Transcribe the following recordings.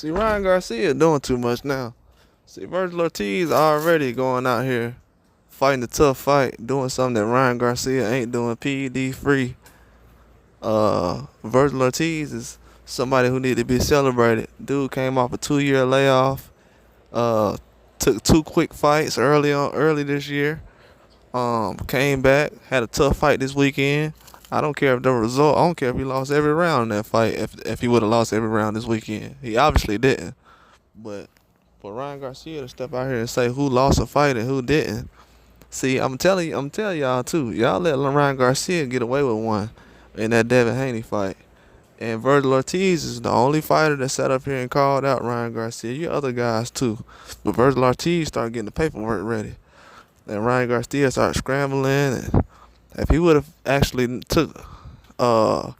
See, Ryan Garcia doing too much now. See, Vergil Ortiz already going out here fighting a tough fight, doing something that Ryan Garcia ain't doing, PED free. Vergil Ortiz is somebody who need to be celebrated. Dude came off a 2-year layoff. Uh, Took 2 quick fights early this year. Came back, had a tough fight this weekend. I don't care if the result. I don't care if he lost every round in that fight. If he would have lost every round this weekend, he obviously didn't. But for Ryan Garcia to step out here and say who lost a fight and who didn't, see, I'm telling y'all too. Y'all let Ryan Garcia get away with one in that Devin Haney fight. And Vergil Ortiz is the only fighter that sat up here and called out Ryan Garcia. You other guys too. But Vergil Ortiz started getting the paperwork ready. And Ryan Garcia started scrambling. And if he would have actually took the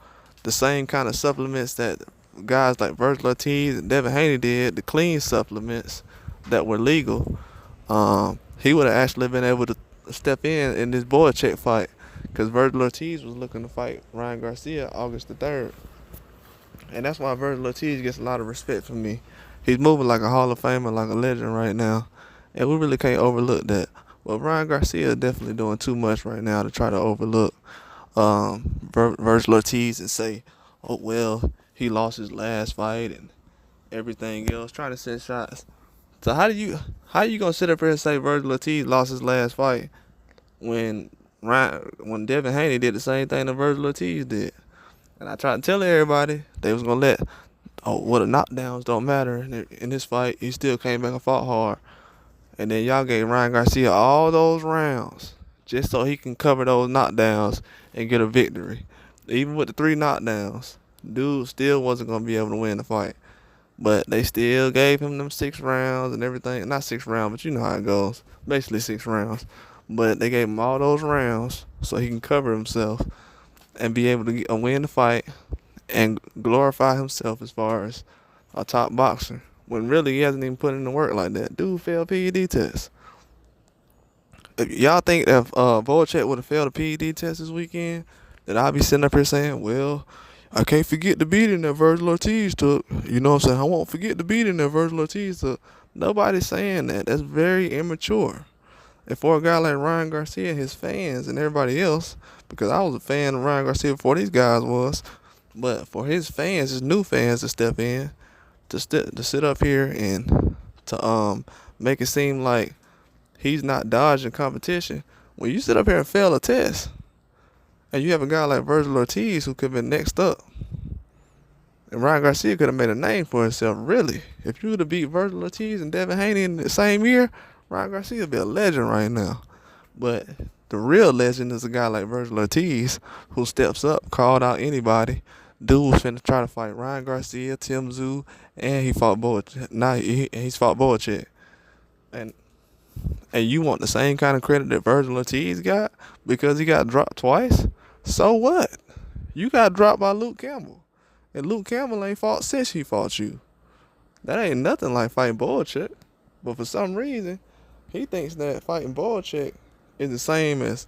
same kind of supplements that guys like Vergil Ortiz and Devin Haney did, the clean supplements that were legal, he would have actually been able to step in this boy check fight. Because Vergil Ortiz was looking to fight Ryan Garcia August the 3rd. And that's why Vergil Ortiz gets a lot of respect from me. He's moving like a Hall of Famer, like a legend right now. And we really can't overlook that. But Ryan Garcia is definitely doing too much right now to try to overlook Vergil Ortiz and say, oh, well, he lost his last fight and everything else, trying to send shots. So how you gonna sit up here and say Vergil Ortiz lost his last fight when Devin Haney did the same thing that Vergil Ortiz did? And I tried to tell everybody they was gonna let the knockdowns don't matter in this fight. He still came back and fought hard. And then y'all gave Ryan Garcia all those rounds just so he can cover those knockdowns and get a victory. Even with the 3 knockdowns, dude still wasn't gonna be able to win the fight. But they still gave him them 6 rounds and everything. Not 6 rounds, but you know how it goes. Basically 6 rounds. But they gave him all those rounds so he can cover himself and be able to win the fight and glorify himself as far as a top boxer. When really he hasn't even put in the work like that. Dude failed PED test. If y'all think that Volchek would have failed a PED test this weekend, then I'll be sitting up here saying, well, I can't forget the beating that Vergil Ortiz took. You know what I'm saying? I won't forget the beating that Vergil Ortiz took. Nobody's saying that. That's very immature. And for a guy like Ryan Garcia and his fans and everybody else, because I was a fan of Ryan Garcia before these guys was, but for his fans, his new fans to step in, to sit up here and to make it seem like he's not dodging competition. When you sit up here and fail a test, and you have a guy like Vergil Ortiz who could have been next up, and Ryan Garcia could have made a name for himself, really. If you would have beat Vergil Ortiz and Devin Haney in the same year, Ryan Garcia would be a legend right now. But the real legend is a guy like Vergil Ortiz who steps up, called out anybody. Dude was finna try to fight Ryan Garcia, Tim Tszyu, and he fought Boachek. Now he's fought Boachek. And you want the same kind of credit that Vergil Ortiz got because he got dropped twice? So what? You got dropped by Luke Campbell. And Luke Campbell ain't fought since he fought you. That ain't nothing like fighting Boachek. But for some reason, he thinks that fighting Boachek is the same as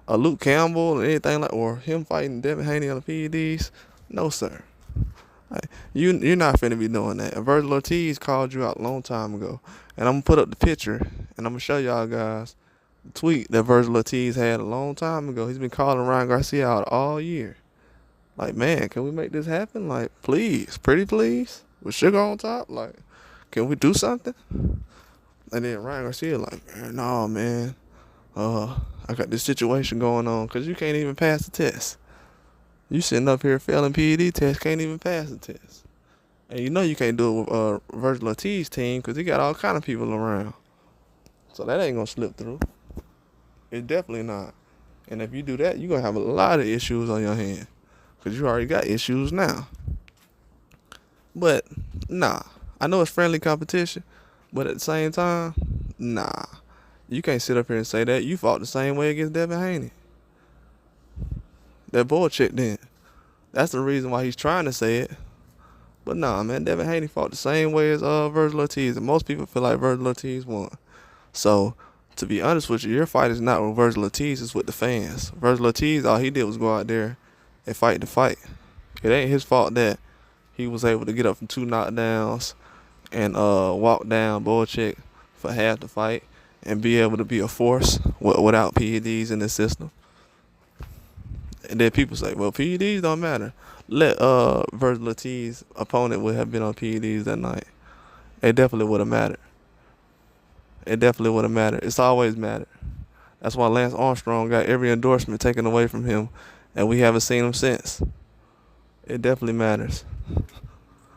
a Luke Campbell or anything like, or him fighting Devin Haney on the PEDs. No, sir. You're not finna be doing that. Vergil Ortiz called you out a long time ago. And I'm going to put up the picture, and I'm going to show y'all guys the tweet that Vergil Ortiz had a long time ago. He's been calling Ryan Garcia out all year. Like, man, can we make this happen? Like, please, pretty please, with sugar on top? Like, can we do something? And then Ryan Garcia like, no, man, I got this situation going on because you can't even pass the test. You sitting up here failing PED test, can't even pass the test. And you know you can't do it with Vergil Ortiz's team because he got all kind of people around. So that ain't going to slip through. It's definitely not. And if you do that, you're going to have a lot of issues on your hand because you already got issues now. But, nah. I know it's friendly competition, but at the same time, nah. You can't sit up here and say that. You fought the same way against Devin Haney. That Boachek did. That's the reason why he's trying to say it. But nah, man, Devin Haney fought the same way as Vergil Ortiz, and most people feel like Vergil Ortiz won. So, to be honest with you, your fight is not with Vergil Ortiz, it's with the fans. Vergil Ortiz, all he did was go out there and fight the fight. It ain't his fault that he was able to get up from 2 knockdowns, and walk down Belichick for half the fight and be able to be a force without PEDs in the system. And then people say, well, PEDs don't matter. Let Vergil Ortiz's opponent would have been on PEDs that night. It definitely would have mattered. It definitely would have mattered. It's always mattered. That's why Lance Armstrong got every endorsement taken away from him, and we haven't seen him since. It definitely matters.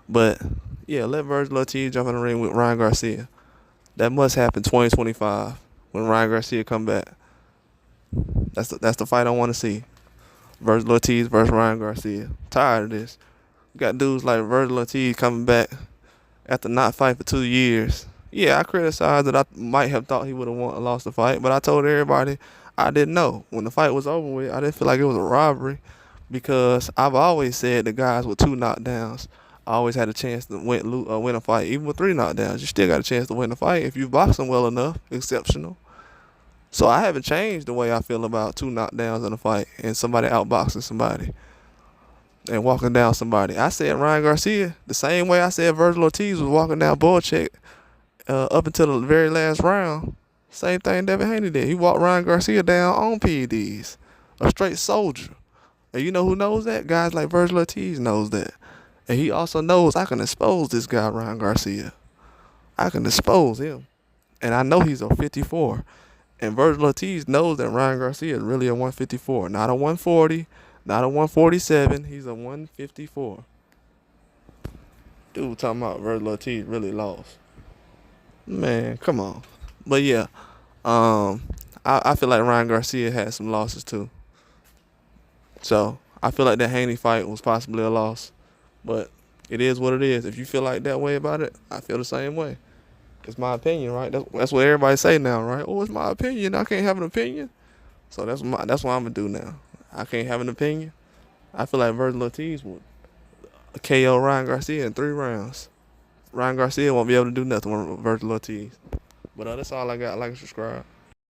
But, yeah, let Vergil Ortiz jump in the ring with Ryan Garcia. That must happen 2025 when Ryan Garcia come back. That's the fight I want to see. Vergil Ortiz versus Ryan Garcia. Tired of this. Got dudes like Vergil Ortiz coming back after not fighting for 2 years. Yeah, I criticized that I might have thought he would have lost the fight, but I told everybody I didn't know. When the fight was over with, I didn't feel like it was a robbery because I've always said the guys with 2 knockdowns always had a chance to win a fight. Even with 3 knockdowns, you still got a chance to win a fight if you box them well enough. Exceptional. So I haven't changed the way I feel about 2 knockdowns in a fight and somebody outboxing somebody and walking down somebody. I said Ryan Garcia the same way I said Vergil Ortiz was walking down Belichick up until the very last round. Same thing Devin Haney did. He walked Ryan Garcia down on PEDs. A straight soldier. And you know who knows that? Guys like Vergil Ortiz knows that. And he also knows I can expose this guy, Ryan Garcia. I can expose him. And I know he's a 54. And Vergil Ortiz knows that Ryan Garcia is really a 154. Not a 140, not a 147. He's a 154. Dude talking about Vergil Ortiz really lost. Man, come on. But yeah, I feel like Ryan Garcia had some losses too. So I feel like that Haney fight was possibly a loss. But it is what it is. If you feel like that way about it, I feel the same way. It's my opinion, right? That's what everybody say now, right? Oh, it's my opinion. I can't have an opinion. So that's what I'm gonna do now. I can't have an opinion. I feel like Vergil Ortiz would KO Ryan Garcia in 3 rounds. Ryan Garcia won't be able to do nothing with Vergil Ortiz. But that's all I got. Like and subscribe.